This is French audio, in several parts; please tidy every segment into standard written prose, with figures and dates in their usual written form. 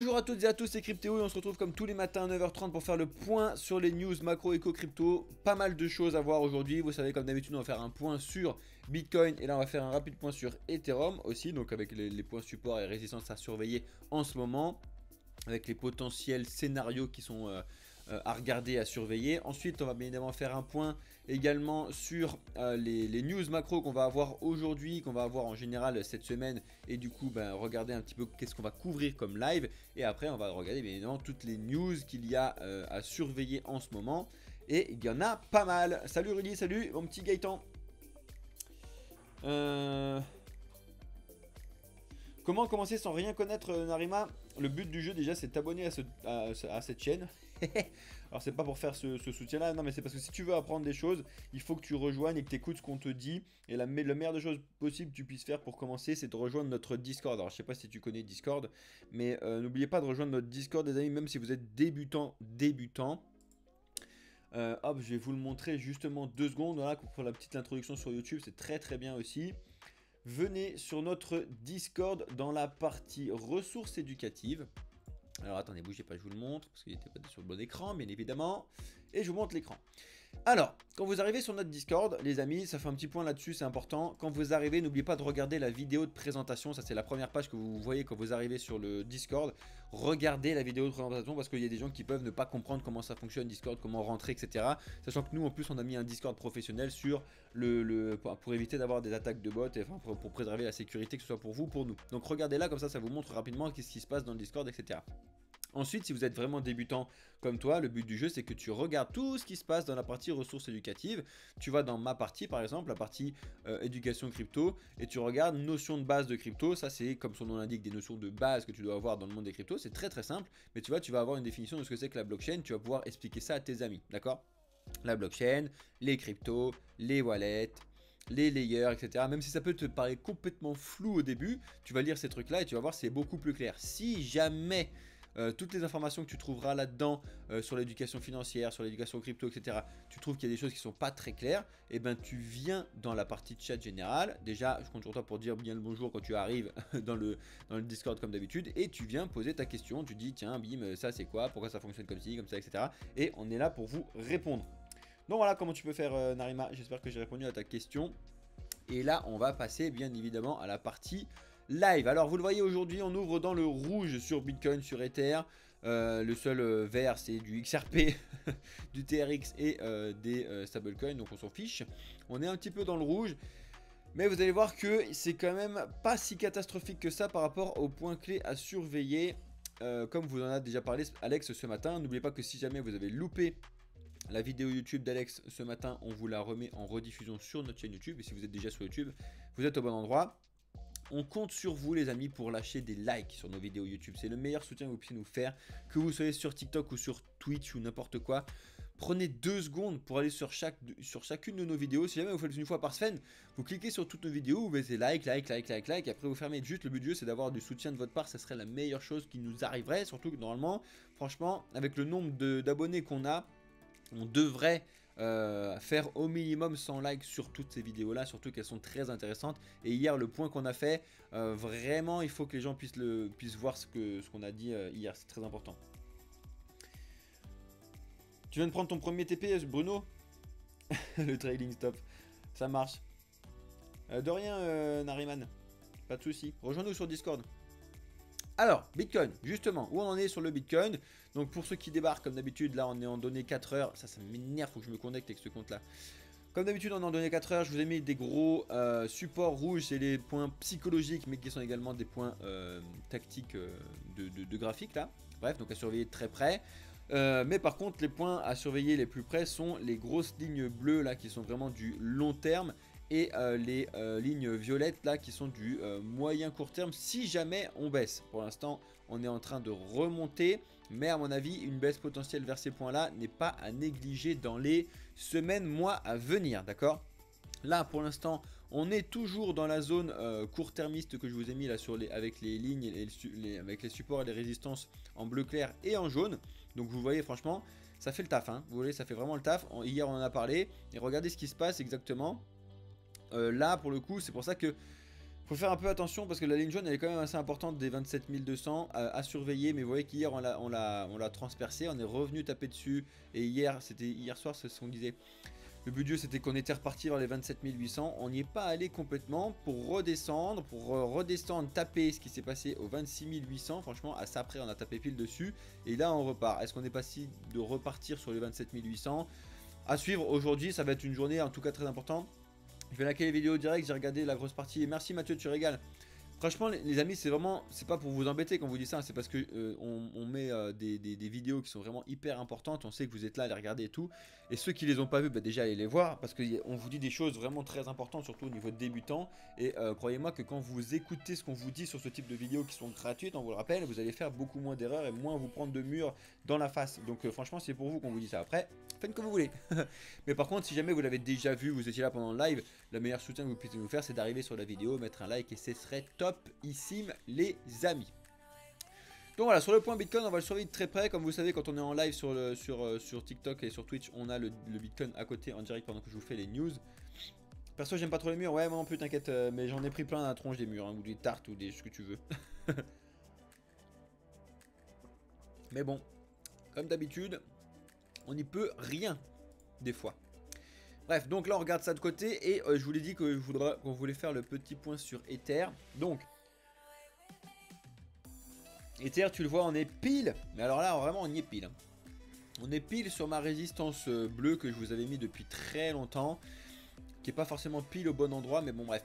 Bonjour à toutes et à tous, c'est Cryptéo et on se retrouve comme tous les matins à 9h30 pour faire le point sur les news macro éco crypto. Pas mal de choses à voir aujourd'hui, vous savez comme d'habitude on va faire un point sur Bitcoin et là on va faire un rapide point sur Ethereum aussi, donc avec les points support et résistance à surveiller en ce moment, avec les potentiels scénarios qui sont à regarder, à surveiller. Ensuite on va bien évidemment faire un point également sur les news macro qu'on va avoir aujourd'hui, qu'on va avoir en général cette semaine, et du coup regarder un petit peu qu'est-ce qu'on va couvrir comme live, et après on va regarder bien évidemment toutes les news qu'il y a à surveiller en ce moment, et il y en a pas mal. Salut Rudy, salut mon petit Gaëtan. Comment commencer sans rien connaître, Narima? Le but du jeu déjà c'est de t'abonner à cette chaîne. Alors c'est pas pour faire ce soutien là, non mais c'est parce que si tu veux apprendre des choses, il faut que tu rejoignes et que tu écoutes ce qu'on te dit. Et la meilleure des choses possibles que tu puisses faire pour commencer, c'est de rejoindre notre Discord. Alors je sais pas si tu connais Discord, mais n'oubliez pas de rejoindre notre Discord des amis, même si vous êtes débutant. Hop, je vais vous le montrer justement 2 secondes, voilà, pour la petite introduction sur YouTube, c'est très bien aussi. Venez sur notre Discord dans la partie ressources éducatives. Alors attendez, bougez pas, je vous le montre, parce qu'il n'était pas sur le bon écran, bien évidemment. Et je vous montre l'écran. Alors, quand vous arrivez sur notre Discord, les amis, ça fait un petit point là-dessus, c'est important. Quand vous arrivez, n'oubliez pas de regarder la vidéo de présentation. Ça, c'est la première page que vous voyez quand vous arrivez sur le Discord. Regardez la vidéo de présentation, parce qu'il y a des gens qui peuvent ne pas comprendre comment ça fonctionne, Discord, comment rentrer, etc. Sachant que nous, en plus, on a mis un Discord professionnel sur pour éviter d'avoir des attaques de bots, et enfin, pour préserver la sécurité, que ce soit pour vous ou pour nous. Donc regardez là, comme ça vous montre rapidement qu'est-ce qui se passe dans le Discord, etc. Ensuite, si vous êtes vraiment débutant comme toi, le but du jeu c'est que tu regardes tout ce qui se passe dans la partie ressources éducatives. Tu vas dans ma partie par exemple, la partie éducation crypto, et tu regardes notions de base de crypto. Ça c'est comme son nom l'indique, des notions de base que tu dois avoir dans le monde des cryptos. C'est très simple, mais tu vas avoir une définition de ce que c'est que la blockchain. Tu vas pouvoir expliquer ça à tes amis, d'accord? La blockchain, les cryptos, les wallets, les layers, etc. Même si ça peut te paraître complètement flou au début, tu vas lire ces trucs là et tu vas voir c'est beaucoup plus clair. Si jamais toutes les informations que tu trouveras là-dedans sur l'éducation financière, sur l'éducation crypto, etc., tu trouves qu'il y a des choses qui sont pas très claires, et ben tu viens dans la partie chat générale. Déjà, je compte sur toi pour dire bien le bonjour quand tu arrives dans le Discord comme d'habitude, et tu viens poser ta question. Tu dis tiens, bim, ça c'est quoi, pourquoi ça fonctionne comme ci, comme ça, etc. Et on est là pour vous répondre. Donc voilà comment tu peux faire, Narima. J'espère que j'ai répondu à ta question. Et là, on va passer bien évidemment à la partie live. Alors, vous le voyez aujourd'hui, on ouvre dans le rouge sur Bitcoin, sur Ether. Le seul vert, c'est du XRP, du TRX et des stablecoins, donc on s'en fiche. On est un petit peu dans le rouge. Mais vous allez voir que c'est quand même pas si catastrophique que ça par rapport aux points clés à surveiller. Comme vous en avez déjà parlé, Alex, ce matin. N'oubliez pas que si jamais vous avez loupé la vidéo YouTube d'Alex ce matin, on vous la remet en rediffusion sur notre chaîne YouTube. Et si vous êtes déjà sur YouTube, vous êtes au bon endroit. On compte sur vous les amis pour lâcher des likes sur nos vidéos YouTube. C'est le meilleur soutien que vous puissiez nous faire. Que vous soyez sur TikTok ou sur Twitch ou n'importe quoi. Prenez 2 secondes pour aller sur chacune de nos vidéos. Si jamais vous faites une fois par semaine, vous cliquez sur toutes nos vidéos, vous mettez like. Et après vous fermez. Juste le but du jeu c'est d'avoir du soutien de votre part. Ça serait la meilleure chose qui nous arriverait. Surtout que normalement, franchement, avec le nombre d'abonnés qu'on a, on devrait faire au minimum 100 likes sur toutes ces vidéos là, surtout qu'elles sont très intéressantes. Et hier le point qu'on a fait, vraiment il faut que les gens puissent voir ce qu'on a dit hier, c'est très important. Tu viens de prendre ton premier TP, Bruno? Le trailing stop, ça marche. De rien, Nariman, pas de soucis, rejoins-nous sur Discord. Alors, Bitcoin, justement, où on en est sur le Bitcoin? Donc pour ceux qui débarquent, comme d'habitude, là on est en données 4 heures. Ça m'énerve, faut que je me connecte avec ce compte là. Comme d'habitude, on est en données 4 heures. Je vous ai mis des gros supports rouges, c'est les points psychologiques, mais qui sont également des points tactiques de graphique là. Bref, donc à surveiller de très près. Mais par contre, les points à surveiller les plus près sont les grosses lignes bleues là, qui sont vraiment du long terme. Et les lignes violettes là qui sont du moyen court terme si jamais on baisse. Pour l'instant on est en train de remonter, mais à mon avis une baisse potentielle vers ces points là n'est pas à négliger dans les semaines, mois à venir, d'accord? Là pour l'instant on est toujours dans la zone court-termiste que je vous ai mis là avec les lignes et avec les supports et les résistances en bleu clair et en jaune. Donc vous voyez franchement ça fait le taf, hein. Vous voyez ça fait vraiment le taf. Hier on en a parlé et regardez ce qui se passe exactement. Là pour le coup c'est pour ça que Faut faire un peu attention parce que la ligne jaune elle est quand même assez importante des 27 200 à surveiller. Mais vous voyez qu'hier on l'a transpercé, on est revenu taper dessus. Et hier soir c'est ce qu'on disait. Le but du jeu c'était qu'on était reparti vers les 27 800. On n'y est pas allé complètement pour redescendre. Taper ce qui s'est passé aux 26 800. Franchement à ça après on a tapé pile dessus. Et là on repart. Est-ce qu'on est passé de repartir sur les 27 800? À suivre aujourd'hui, ça va être une journée en tout cas très importante. Je vais liker les vidéos direct, j'ai regardé la grosse partie. Et merci Mathieu, tu régales. Franchement les amis, c'est vraiment, c'est pas pour vous embêter quand on vous dit ça, c'est parce que on met des vidéos qui sont vraiment hyper importantes. On sait que vous êtes là à les regarder et tout. Et ceux qui les ont pas vus, bah, déjà allez les voir parce qu'on vous dit des choses vraiment très importantes, surtout au niveau de débutants. Et croyez-moi que quand vous écoutez ce qu'on vous dit sur ce type de vidéos qui sont gratuites, on vous le rappelle, vous allez faire beaucoup moins d'erreurs et moins vous prendre de murs dans la face. Donc franchement c'est pour vous qu'on vous dit ça. Après, faites comme vous voulez. Mais par contre, si jamais vous l'avez déjà vu, vous étiez là pendant le live, le meilleur soutien que vous puissiez nous faire, c'est d'arriver sur la vidéo, mettre un like et ce serait topissime les amis. Donc voilà, sur le point Bitcoin, on va le surveiller de très près. Comme vous savez, quand on est en live sur TikTok et sur Twitch, on a le Bitcoin à côté en direct pendant que je vous fais les news. Perso, j'aime pas trop les murs. Ouais, moi non plus, t'inquiète, mais j'en ai pris plein à la tronche des murs, hein, ou des tartes ou des ce que tu veux. Mais bon, comme d'habitude, on n'y peut rien des fois. Bref, donc là on regarde ça de côté et je vous l'ai dit qu'on voulait faire le petit point sur Ether. Donc, Ether, tu le vois, on est pile. Mais alors là, vraiment, on y est pile. On est pile sur ma résistance bleue que je vous avais mis depuis très longtemps. Qui n'est pas forcément pile au bon endroit, mais bon, bref.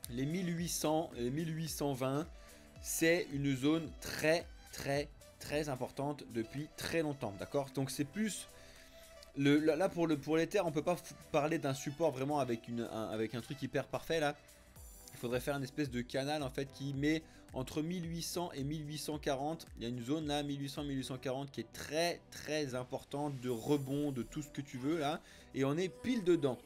Les 1800 et les 1820, c'est une zone très importante depuis très longtemps, d'accord? Donc c'est plus... là pour l'Ether, on peut pas parler d'un support vraiment avec un truc hyper parfait là. Il faudrait faire une espèce de canal en fait qui met entre 1800 et 1840. Il y a une zone là, 1800-1840 qui est très importante de rebond, de tout ce que tu veux là. Et on est pile dedans.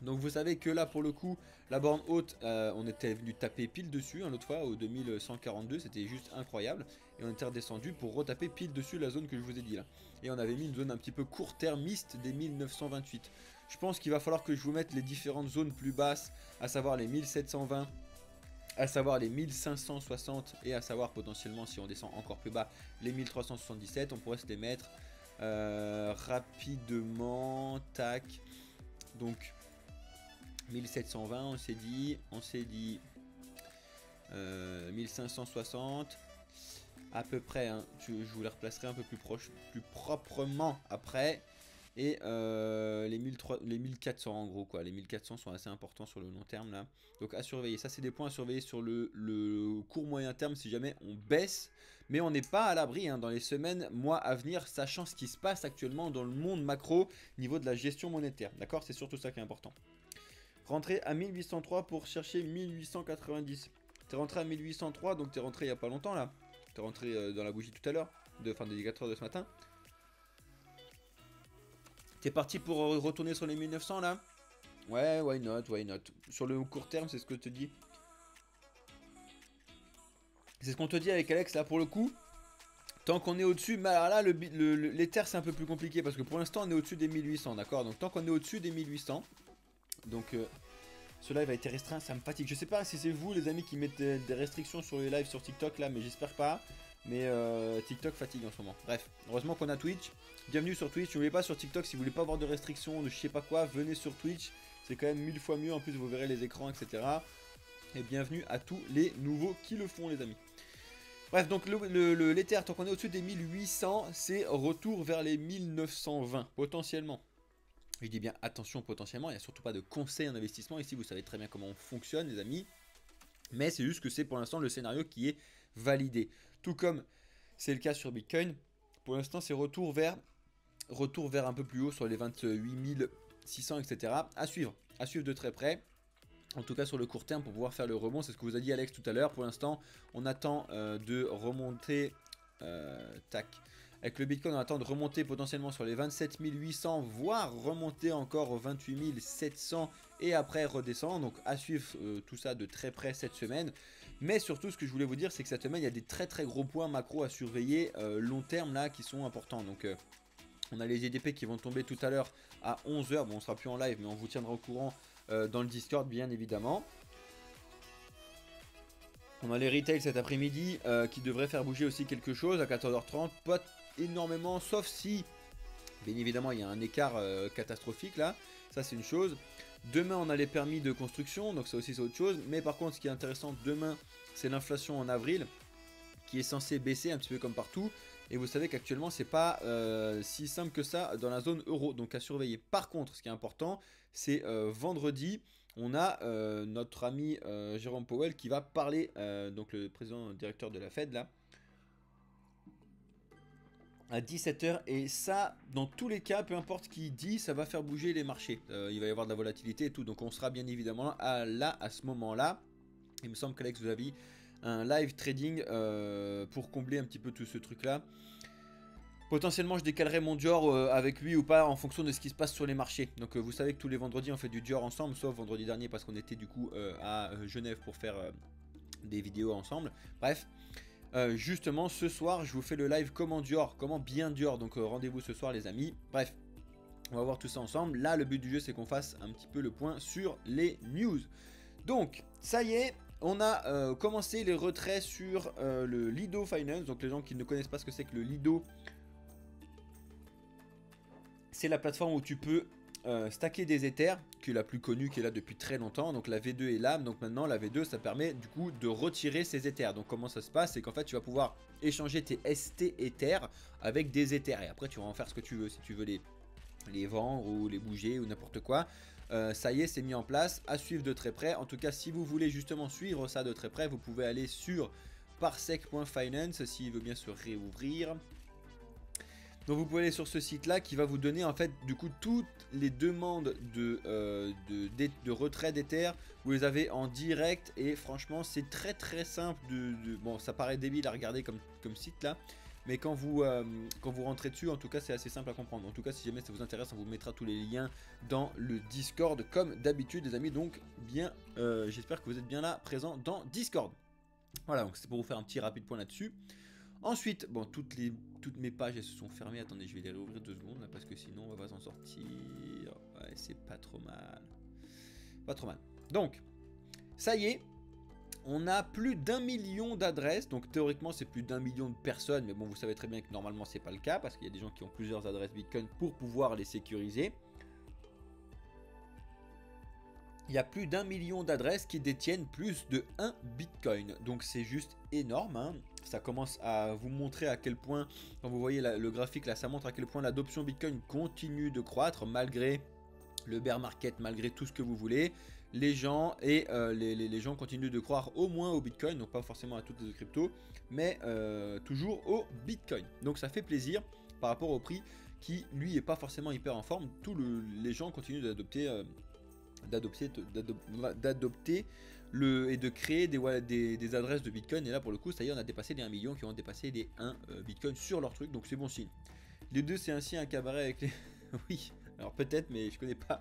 Donc vous savez que là pour le coup, la borne haute, on était venu taper pile dessus l'autre fois au 2142, c'était juste incroyable. Et on était redescendu pour retaper pile dessus la zone que je vous ai dit là. Et on avait mis une zone un petit peu court-termiste des 1928. Je pense qu'il va falloir que je vous mette les différentes zones plus basses, à savoir les 1720, à savoir les 1560 et à savoir potentiellement si on descend encore plus bas les 1377. On pourrait se les mettre rapidement, tac. Donc 1720 on s'est dit 1560 à peu près, hein. Je vous les replacerai un peu plus proprement après. Et les 1400 en gros quoi, les 1400 sont assez importants sur le long terme là. Donc à surveiller, ça c'est des points à surveiller sur le court moyen terme si jamais on baisse. Mais on n'est pas à l'abri hein, dans les semaines, mois à venir, sachant ce qui se passe actuellement dans le monde macro niveau de la gestion monétaire. D'accord, c'est surtout ça qui est important. Rentrer à 1803 pour chercher 1890. T'es rentré à 1803 donc t'es rentré il n'y a pas longtemps là. T'es rentré dans la bougie tout à l'heure, des 4 heures de ce matin. T'es parti pour retourner sur les 1900 là? Ouais, why not, why not. Sur le court terme, c'est ce que je te dis. C'est ce qu'on te dit avec Alex là pour le coup. Tant qu'on est au-dessus, mais alors là, l'Ether c'est un peu plus compliqué parce que pour l'instant on est au-dessus des 1800, d'accord? Donc tant qu'on est au-dessus des 1800, donc ce live a été restreint, ça me fatigue. Je sais pas si c'est vous les amis qui mettez des restrictions sur les lives sur TikTok là, mais j'espère pas. Mais TikTok fatigue en ce moment. Bref, heureusement qu'on a Twitch. Bienvenue sur Twitch. N'oubliez pas sur TikTok, si vous voulez pas avoir de restrictions, de je sais pas quoi, venez sur Twitch. C'est quand même 1000 fois mieux. En plus, vous verrez les écrans, etc. Et bienvenue à tous les nouveaux qui le font, les amis. Bref, donc l'Ether, tant qu'on est au-dessus des 1800, c'est retour vers les 1920, potentiellement. Je dis bien attention potentiellement, il n'y a surtout pas de conseil en investissement. Ici, vous savez très bien comment on fonctionne, les amis. Mais c'est juste que c'est pour l'instant le scénario qui est validé. Tout comme c'est le cas sur Bitcoin. Pour l'instant, c'est retour vers un peu plus haut sur les 28 600, etc. À suivre de très près. En tout cas sur le court terme pour pouvoir faire le rebond. C'est ce que vous a dit Alex tout à l'heure. Pour l'instant, on attend de remonter. Tac. Avec le Bitcoin, on attend de remonter potentiellement sur les 27 800, voire remonter encore aux 28 700 et après redescendre. Donc à suivre tout ça de très près cette semaine. Mais surtout, ce que je voulais vous dire, c'est que cette semaine, il y a des très gros points macro à surveiller long terme là qui sont importants. Donc on a les EDP qui vont tomber tout à l'heure à 11 h. Bon, on sera plus en live, mais on vous tiendra au courant dans le Discord, bien évidemment. On a les retails cet après-midi qui devraient faire bouger aussi quelque chose à 14h30. Pas énormément, sauf si, bien évidemment, il y a un écart catastrophique là. Ça, c'est une chose. Demain, on a les permis de construction, donc ça aussi, c'est autre chose. Mais par contre, ce qui est intéressant demain, c'est l'inflation en avril qui est censée baisser un petit peu comme partout. Et vous savez qu'actuellement, c'est pas si simple que ça dans la zone euro, donc à surveiller. Par contre, ce qui est important, c'est vendredi. On a notre ami Jérôme Powell qui va parler, donc le président directeur de la Fed là, à 17h. Et ça, dans tous les cas, peu importe ce qu'il dit, ça va faire bouger les marchés. Il va y avoir de la volatilité et tout. Donc on sera bien évidemment là à ce moment-là. Il me semble qu'Alex, vous avez un live trading pour combler un petit peu tout ce truc là. Potentiellement je décalerai mon Dior avec lui ou pas en fonction de ce qui se passe sur les marchés. Donc vous savez que tous les vendredis on fait du Dior ensemble, sauf vendredi dernier parce qu'on était du coup à Genève pour faire des vidéos ensemble. Bref, justement ce soir je vous fais le live comment Dior, comment bien Dior. Donc rendez-vous ce soir les amis. Bref, on va voir tout ça ensemble. Là le but du jeu c'est qu'on fasse un petit peu le point sur les news. Donc ça y est. On a commencé les retraits sur le Lido Finance. Donc les gens qui ne connaissent pas ce que c'est que le Lido, c'est la plateforme où tu peux stacker des Ethers, qui est la plus connue, qui est là depuis très longtemps. Donc la V2 est là, donc maintenant la V2 ça permet du coup de retirer ces Ethers. Donc comment ça se passe, c'est qu'en fait tu vas pouvoir échanger tes ST Ethers avec des Ethers. Et après tu vas en faire ce que tu veux, si tu veux les vendre ou les bouger ou n'importe quoi. Ça y est, c'est mis en place, à suivre de très près. En tout cas, si vous voulez justement suivre ça de très près, vous pouvez aller sur parsec.finance s'il veut bien se réouvrir. Donc vous pouvez aller sur ce site là qui va vous donner en fait du coup toutes les demandes de retrait d'Ether. Vous les avez en direct et franchement c'est très très simple. Bon, ça paraît débile à regarder comme site là. Mais quand vous rentrez dessus, en tout cas, c'est assez simple à comprendre. En tout cas, si jamais ça vous intéresse, on vous mettra tous les liens dans le Discord, comme d'habitude, les amis. Donc, bien, j'espère que vous êtes bien là, présents dans Discord. Voilà, donc c'est pour vous faire un petit rapide point là-dessus. Ensuite, bon, toutes mes pages, elles se sont fermées. Attendez, je vais les réouvrir 2 secondes, là, parce que sinon, on va pas s'en sortir. Ouais, c'est pas trop mal. Pas trop mal. Donc, ça y est. On a plus d'1 million d'adresses, donc théoriquement c'est plus d'1 million de personnes, mais bon vous savez très bien que normalement c'est pas le cas parce qu'il y a des gens qui ont plusieurs adresses Bitcoin pour pouvoir les sécuriser. Il y a plus d'1 million d'adresses qui détiennent plus de 1 Bitcoin, donc c'est juste énorme, hein. Ça commence à vous montrer à quel point, quand vous voyez le graphique là, ça montre à quel point l'adoption Bitcoin continue de croître malgré le bear market, malgré tout ce que vous voulez. Les gens les gens continuent de croire au moins au Bitcoin, donc pas forcément à toutes les cryptos, mais toujours au Bitcoin. Donc ça fait plaisir par rapport au prix qui lui est pas forcément hyper en forme. Les gens continuent d'adopter et de créer des adresses de Bitcoin. Et là pour le coup ça y est, on a dépassé les 1 million qui ont dépassé les 1 Bitcoin sur leur truc, donc c'est bon signe. Les deux c'est ainsi un cabaret avec les... oui, alors peut-être mais je connais pas.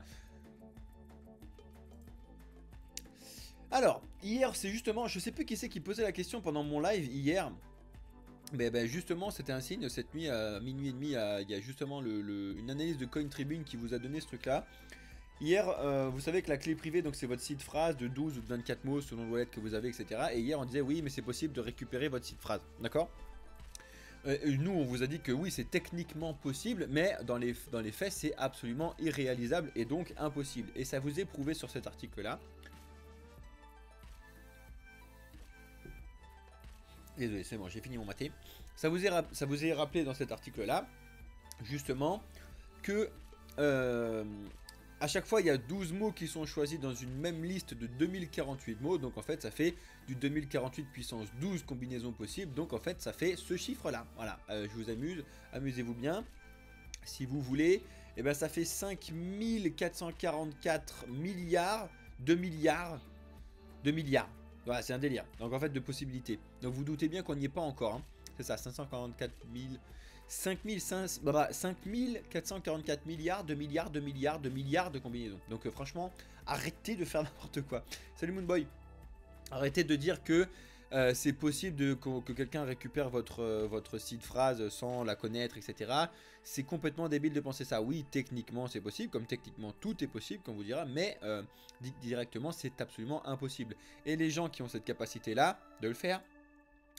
Alors, hier, c'est justement, je sais plus qui c'est qui posait la question pendant mon live hier. Mais ben justement, c'était un signe, cette nuit à minuit et demi, il y a justement une analyse de Coin Tribune qui vous a donné ce truc-là. Hier, vous savez que la clé privée, donc c'est votre site phrase de 12 ou de 24 mots selon le wallet que vous avez, etc. Et hier, on disait oui, mais c'est possible de récupérer votre site phrase, d'accord? Nous, on vous a dit que oui, c'est techniquement possible, mais dans les faits, c'est absolument irréalisable et donc impossible. Et ça vous est prouvé sur cet article-là. Désolé, c'est bon, j'ai fini mon maté. Ça vous est rappelé dans cet article-là, justement, que à chaque fois, il y a 12 mots qui sont choisis dans une même liste de 2048 mots. Donc en fait, ça fait du 2048 puissance 12 combinaisons possibles. Donc en fait, ça fait ce chiffre-là. Voilà, je vous amuse, amusez-vous bien. Si vous voulez, et ben ça fait 5444 milliards de milliards de milliards. Voilà, c'est un délire. Donc en fait de possibilités. Donc vous doutez bien qu'on n'y est pas encore. Hein. C'est ça, 544 000, 5444 milliards de milliards de milliards de milliards de combinaisons. Donc franchement, arrêtez de faire n'importe quoi. Salut Moonboy. Arrêtez de dire que c'est possible que quelqu'un récupère votre seed phrase sans la connaître, etc. C'est complètement débile de penser ça. Oui, techniquement c'est possible, comme techniquement tout est possible, comme vous dira, mais directement c'est absolument impossible. Et les gens qui ont cette capacité-là de le faire,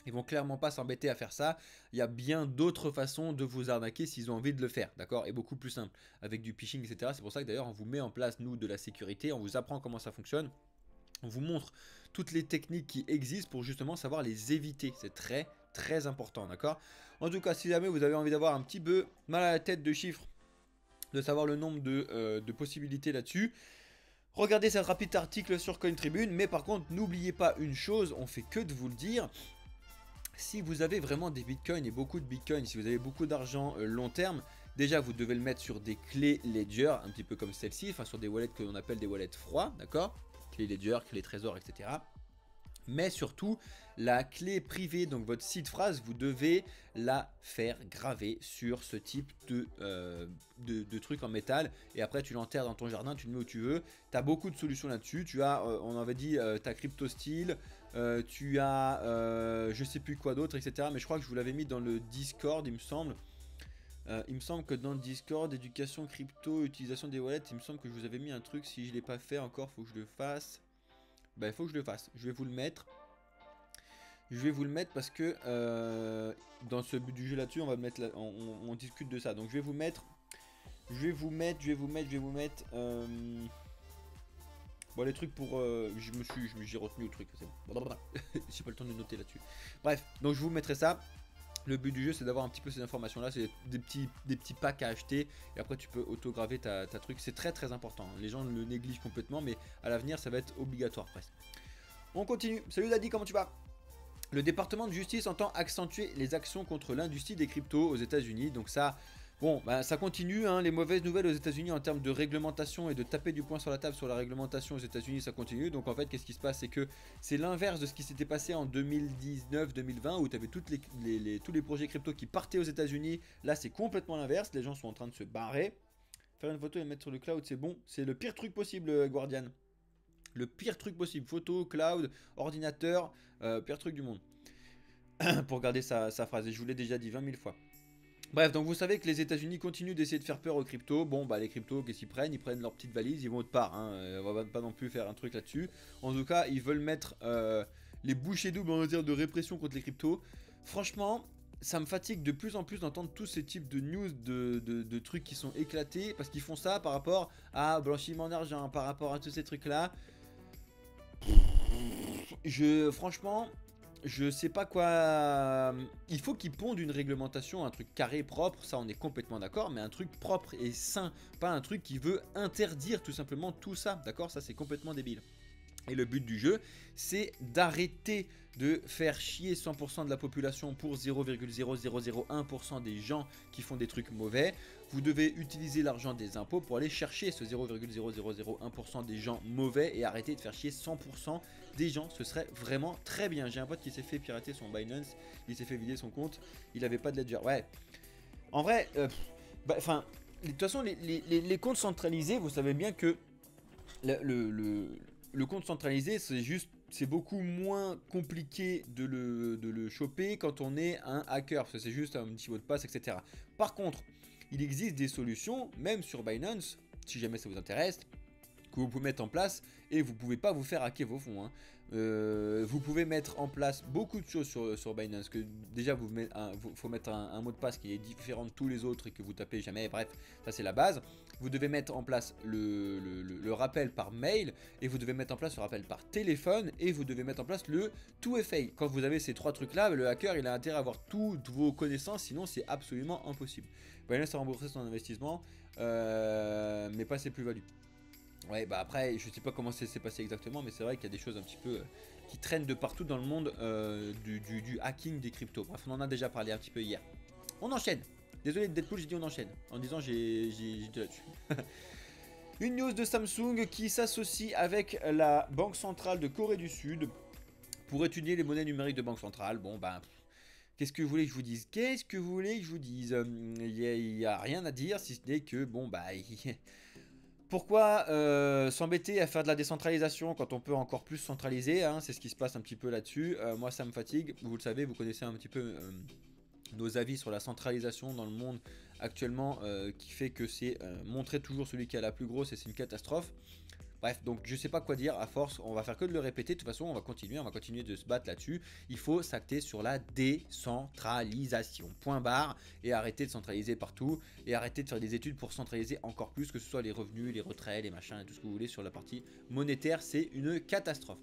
ils vont clairement pas s'embêter à faire ça. Il y a bien d'autres façons de vous arnaquer s'ils ont envie de le faire, d'accord? Et beaucoup plus simple, avec du phishing, etc. C'est pour ça que d'ailleurs on vous met en place, nous, de la sécurité, on vous apprend comment ça fonctionne. On vous montre toutes les techniques qui existent pour justement savoir les éviter. C'est très très important, d'accord? En tout cas, si jamais vous avez envie d'avoir un petit peu mal à la tête de chiffres, de savoir le nombre de possibilités là-dessus, regardez cet rapide article sur CoinTribune. Mais par contre, n'oubliez pas une chose, on fait que de vous le dire. Si vous avez vraiment des bitcoins et beaucoup de bitcoins, si vous avez beaucoup d'argent long terme, déjà vous devez le mettre sur des clés Ledger, un petit peu comme celle-ci, enfin sur des wallets que l'on appelle des wallets froids, d'accord? Clé Ledger, clé Trésor, etc. Mais surtout, la clé privée, donc votre seed phrase, vous devez la faire graver sur ce type de truc en métal. Et après, tu l'enterres dans ton jardin, tu le mets où tu veux. Tu as beaucoup de solutions là-dessus. Tu as, on avait dit, ta CryptoSteel, tu as, je sais plus quoi d'autre, etc. Mais je crois que je vous l'avais mis dans le Discord, il me semble. Il me semble que dans le Discord, éducation crypto, utilisation des wallets, il me semble que je vous avais mis un truc. Si je ne l'ai pas fait encore, il faut que je le fasse. Bah, il faut que je le fasse. Je vais vous le mettre. Je vais vous le mettre parce que dans ce but du jeu là-dessus, on va mettre on discute de ça. Donc je vais vous mettre. J'ai retenu au truc. J'ai pas le temps de noter là-dessus. Bref, donc je vous mettrai ça. Le but du jeu, c'est d'avoir un petit peu ces informations là, c'est des petits packs à acheter et après tu peux autograver ta truc. C'est très très important, les gens le négligent complètement, mais à l'avenir ça va être obligatoire presque. On continue. Salut Daddy, comment tu vas? Le département de justice entend accentuer les actions contre l'industrie des cryptos aux États-Unis. Donc ça, bon, bah, ça continue, hein, les mauvaises nouvelles aux États-Unis en termes de réglementation et de taper du poing sur la table sur la réglementation aux États-Unis, ça continue. Donc en fait, qu'est-ce qui se passe? C'est que c'est l'inverse de ce qui s'était passé en 2019-2020 où tu avais tous les projets crypto qui partaient aux États-Unis. Là, c'est complètement l'inverse. Les gens sont en train de se barrer. Faire une photo et mettre sur le cloud, c'est bon. C'est le pire truc possible, Guardian. Le pire truc possible. Photo, cloud, ordinateur, pire truc du monde. Pour garder sa phrase. Et je vous l'ai déjà dit 20 000 fois. Bref, donc vous savez que les États-Unis continuent d'essayer de faire peur aux cryptos. Bon, bah les cryptos, qu'est-ce qu'ils prennent? Ils prennent leur petite valise, ils vont autre part. Hein. On va pas non plus faire un truc là-dessus. En tout cas, ils veulent mettre les bouchées doubles, on va dire, de répression contre les cryptos. Franchement, ça me fatigue de plus en plus d'entendre tous ces types de news, de trucs qui sont éclatés. Parce qu'ils font ça par rapport à blanchiment d'argent, par rapport à tous ces trucs-là. Franchement, je sais pas quoi. Il faut qu'ils pondent une réglementation, un truc carré, propre, ça on est complètement d'accord, mais un truc propre et sain, pas un truc qui veut interdire tout simplement tout ça, d'accord? Ça c'est complètement débile. Et le but du jeu, c'est d'arrêter de faire chier 100% de la population pour 0,0001% des gens qui font des trucs mauvais. Vous devez utiliser l'argent des impôts pour aller chercher ce 0,0001% des gens mauvais et arrêter de faire chier 100% des gens. Ce serait vraiment très bien. J'ai un pote qui s'est fait pirater son Binance, il s'est fait vider son compte, il avait pas de ledger. Ouais, en vrai, de toute façon, les comptes centralisés, vous savez bien que le compte centralisé, c'est beaucoup moins compliqué de le choper quand on est un hacker, parce que c'est juste un petit mot de passe, etc. Par contre, il existe des solutions, même sur Binance, si jamais ça vous intéresse, que vous pouvez mettre en place et vous ne pouvez pas vous faire hacker vos fonds. Hein. Vous pouvez mettre en place beaucoup de choses sur Binance. Que déjà, faut mettre un mot de passe qui est différent de tous les autres et que vous tapez jamais. Bref, ça c'est la base. Vous devez mettre en place le rappel par mail et vous devez mettre en place le rappel par téléphone et vous devez mettre en place le 2FA. Quand vous avez ces trois trucs là, le hacker il a intérêt à avoir toutes vos connaissances, sinon c'est absolument impossible. Binance a remboursé son investissement, mais pas ses plus-values. Ouais, bah après, je sais pas comment ça s'est passé exactement, mais c'est vrai qu'il y a des choses un petit peu qui traînent de partout dans le monde du hacking des cryptos. Bref, on en a déjà parlé un petit peu hier. On enchaîne. Désolé de Deadpool, j'ai dit on enchaîne. En disant j'ai dit là-dessus. Une news de Samsung qui s'associe avec la Banque Centrale de Corée du Sud pour étudier les monnaies numériques de Banque Centrale. Bon, bah... Qu'est-ce que vous voulez que je vous dise? Qu'est-ce que vous voulez que je vous dise? Il n'y a rien à dire, si ce n'est que, bon, bah... Pourquoi s'embêter à faire de la décentralisation quand on peut encore plus centraliser, hein? C'est ce qui se passe un petit peu là-dessus. Moi, ça me fatigue. Vous le savez, vous connaissez un petit peu nos avis sur la centralisation dans le monde actuellement, qui fait que c'est montrer toujours celui qui a la plus grosse et c'est une catastrophe. Bref, donc je sais pas quoi dire, à force, on va faire que de le répéter. De toute façon, on va continuer de se battre là-dessus. Il faut s'acter sur la décentralisation. Point barre. Et arrêter de centraliser partout. Et arrêter de faire des études pour centraliser encore plus, que ce soit les revenus, les retraits, les machins et tout ce que vous voulez sur la partie monétaire. C'est une catastrophe.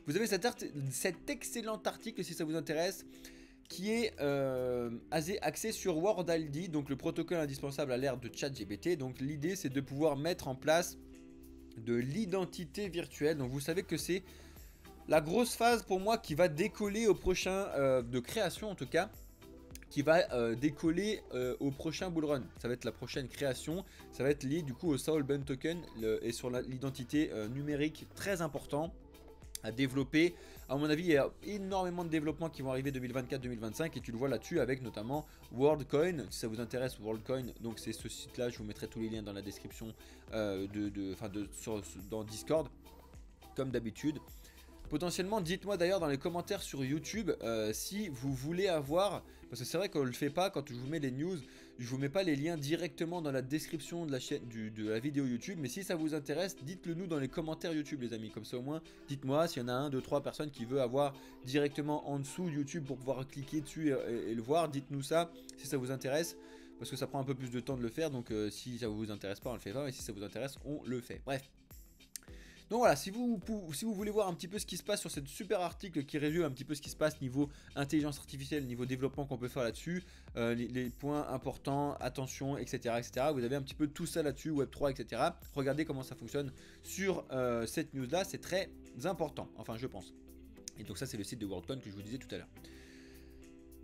Vous avez cet excellent article si ça vous intéresse, qui est axé sur WorldID, donc le protocole indispensable à l'ère de ChatGPT. Donc l'idée, c'est de pouvoir mettre en place de l'identité virtuelle. Donc vous savez que c'est la grosse phase pour moi qui va décoller au prochain de création, en tout cas qui va décoller au prochain bullrun. Ça va être la prochaine création, ça va être lié du coup au Soulbound Token et sur l'identité numérique, très important à développer. À mon avis, il y a énormément de développements qui vont arriver 2024-2025 et tu le vois là-dessus avec notamment WorldCoin. Si ça vous intéresse, WorldCoin, donc c'est ce site-là, je vous mettrai tous les liens dans la description dans Discord, comme d'habitude. Potentiellement, dites-moi d'ailleurs dans les commentaires sur YouTube si vous voulez avoir, parce que c'est vrai qu'on ne le fait pas quand je vous mets les news, je vous mets pas les liens directement dans la description de la chaîne de la vidéo YouTube, mais si ça vous intéresse, dites-le nous dans les commentaires YouTube les amis, comme ça au moins, dites-moi s'il y en a 1, 2, 3 personnes qui veulent avoir directement en dessous YouTube pour pouvoir cliquer dessus et le voir, dites-nous ça si ça vous intéresse. Parce que ça prend un peu plus de temps de le faire, donc si ça vous intéresse pas, on le fait pas, et si ça vous intéresse, on le fait. Bref. Donc voilà, si vous voulez voir un petit peu ce qui se passe sur cette super article qui résume un petit peu ce qui se passe niveau intelligence artificielle, niveau développement qu'on peut faire là-dessus, les points importants, attention, etc., etc. Vous avez un petit peu tout ça là-dessus, Web3, etc. Regardez comment ça fonctionne sur cette news-là, c'est très important, enfin je pense. Et donc ça c'est le site de WorldCoin que je vous disais tout à l'heure.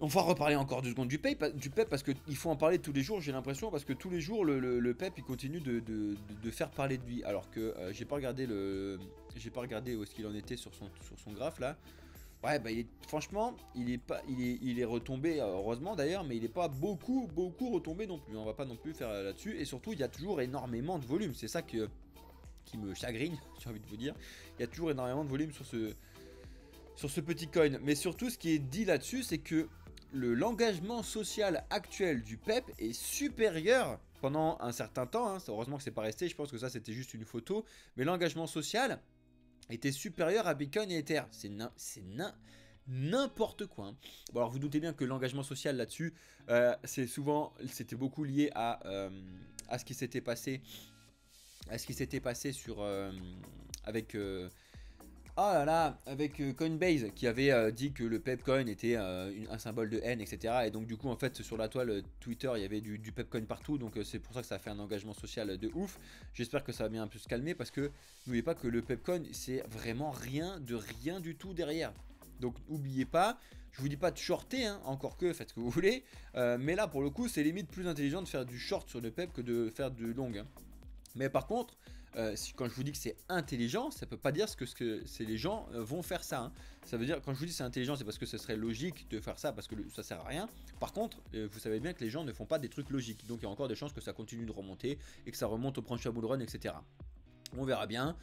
On va reparler encore 2 secondes du PEP parce qu'il faut en parler tous les jours, j'ai l'impression, parce que tous les jours le PEP il continue de faire parler de lui, alors que j'ai pas regardé où est-ce qu'il en était sur son graphe là. Ouais, bah franchement, il est retombé, heureusement d'ailleurs, mais il est pas beaucoup retombé non plus. On va pas non plus faire là-dessus, et surtout il y a toujours énormément de volume, c'est ça qui me chagrine, j'ai envie de vous dire. Il y a toujours énormément de volume sur ce petit coin, mais surtout ce qui est dit là-dessus, c'est que l'engagement social actuel du PEP est supérieur pendant un certain temps, hein. Heureusement que c'est pas resté, je pense que ça c'était juste une photo, mais l'engagement social était supérieur à Bitcoin et Ether. C'est n'importe quoi, hein. Bon, alors vous doutez bien que l'engagement social là-dessus, c'était beaucoup lié à ce qui s'était passé, sur avec oh là là, avec Coinbase qui avait dit que le Pepcoin était un symbole de haine, etc. Et donc du coup en fait sur la toile Twitter il y avait du Pepcoin partout, donc c'est pour ça que ça a fait un engagement social de ouf. J'espère que ça va bien un peu se calmer, parce que n'oubliez pas que le Pepcoin c'est vraiment rien du tout derrière. Donc n'oubliez pas, je vous dis pas de shorter, hein, encore que faites ce que vous voulez, mais là pour le coup c'est limite plus intelligent de faire du short sur le Pep que de faire du long, hein. Mais par contre, quand je vous dis que c'est intelligent, ça ne peut pas dire que c'est les gens vont faire ça, hein. Ça veut dire, quand je vous dis c'est intelligent, c'est parce que ce serait logique de faire ça, parce que ça sert à rien. Par contre, vous savez bien que les gens ne font pas des trucs logiques, donc il y a encore des chances que ça continue de remonter et que ça remonte au prochain bull run, etc. On verra bien.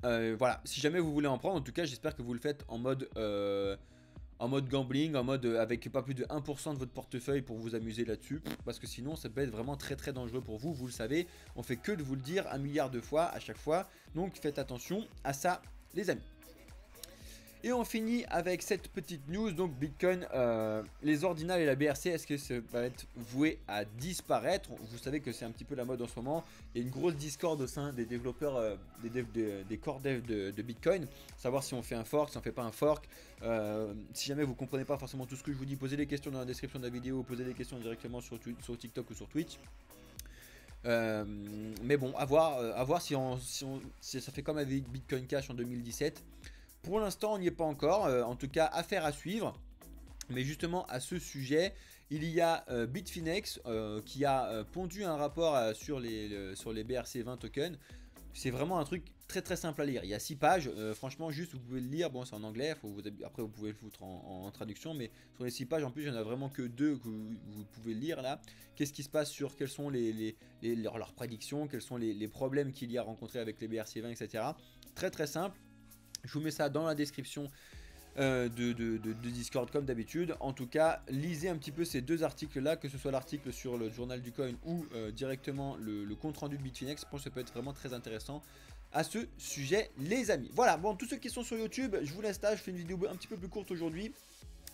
Voilà, si jamais vous voulez en prendre, en tout cas j'espère que vous le faites en mode gambling, en mode avec pas plus de 1% de votre portefeuille pour vous amuser là-dessus, parce que sinon ça peut être vraiment très très dangereux pour vous, vous le savez, on fait que de vous le dire 1 milliard de fois à chaque fois, donc faites attention à ça les amis. Et on finit avec cette petite news, donc Bitcoin, les ordinals et la BRC, est-ce que ça va être voué à disparaître? Vous savez que c'est un petit peu la mode en ce moment, il y a une grosse discorde au sein des développeurs, des core devs de Bitcoin, savoir si on fait un fork, si on fait pas un fork. Si jamais vous comprenez pas forcément tout ce que je vous dis, posez des questions dans la description de la vidéo, posez des questions directement sur TikTok ou sur Twitch. Mais bon, à voir si ça fait comme avec Bitcoin Cash en 2017. Pour l'instant, on n'y est pas encore. En tout cas, affaire à suivre. Mais justement, à ce sujet, il y a Bitfinex qui a pondu un rapport sur les BRC20 tokens. c'est vraiment un truc très très simple à lire. Il y a 6 pages, franchement juste vous pouvez le lire, bon c'est en anglais, après vous pouvez le foutre en traduction, mais sur les 6 pages en plus il n'y en a vraiment que 2 que vous pouvez lire là. Qu'est-ce qui se passe sur quelles sont leurs prédictions, quels sont les problèmes qu'il y a rencontrés avec les BRC20, etc. Très très simple, je vous mets ça dans la description de Discord comme d'habitude. En tout cas, lisez un petit peu ces 2 articles là, que ce soit l'article sur le journal du coin ou directement le compte rendu de Bitfinex. Je pense que ça peut être vraiment très intéressant à ce sujet les amis. Voilà, bon, tous ceux qui sont sur YouTube, je vous laisse là, je fais une vidéo un petit peu plus courte aujourd'hui.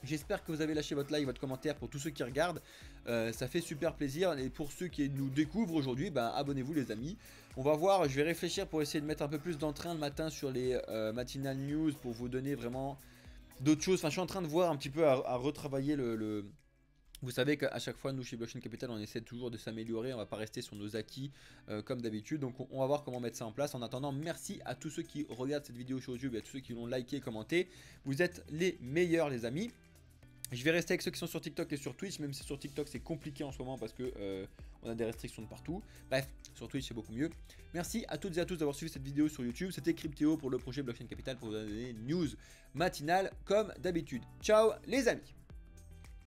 J'espère que vous avez lâché votre like, votre commentaire pour tous ceux qui regardent, ça fait super plaisir. Et pour ceux qui nous découvrent aujourd'hui, bah, abonnez-vous les amis. On va voir, je vais réfléchir pour essayer de mettre un peu plus d'entrain le matin sur les matinal news pour vous donner vraiment d'autres choses. Enfin, je suis en train de voir un petit peu à retravailler le... Vous savez qu'à chaque fois, nous chez Blockchain Capital, on essaie toujours de s'améliorer. On va pas rester sur nos acquis comme d'habitude. Donc, on va voir comment mettre ça en place. En attendant, merci à tous ceux qui regardent cette vidéo sur YouTube et à tous ceux qui l'ont liké, commenté. Vous êtes les meilleurs, les amis. Je vais rester avec ceux qui sont sur TikTok et sur Twitch, même si sur TikTok c'est compliqué en ce moment parce que on a des restrictions de partout. Bref, sur Twitch c'est beaucoup mieux. Merci à toutes et à tous d'avoir suivi cette vidéo sur YouTube. C'était Cryptéo pour le projet Blockchain Capital pour vous donner des news matinales comme d'habitude. Ciao les amis!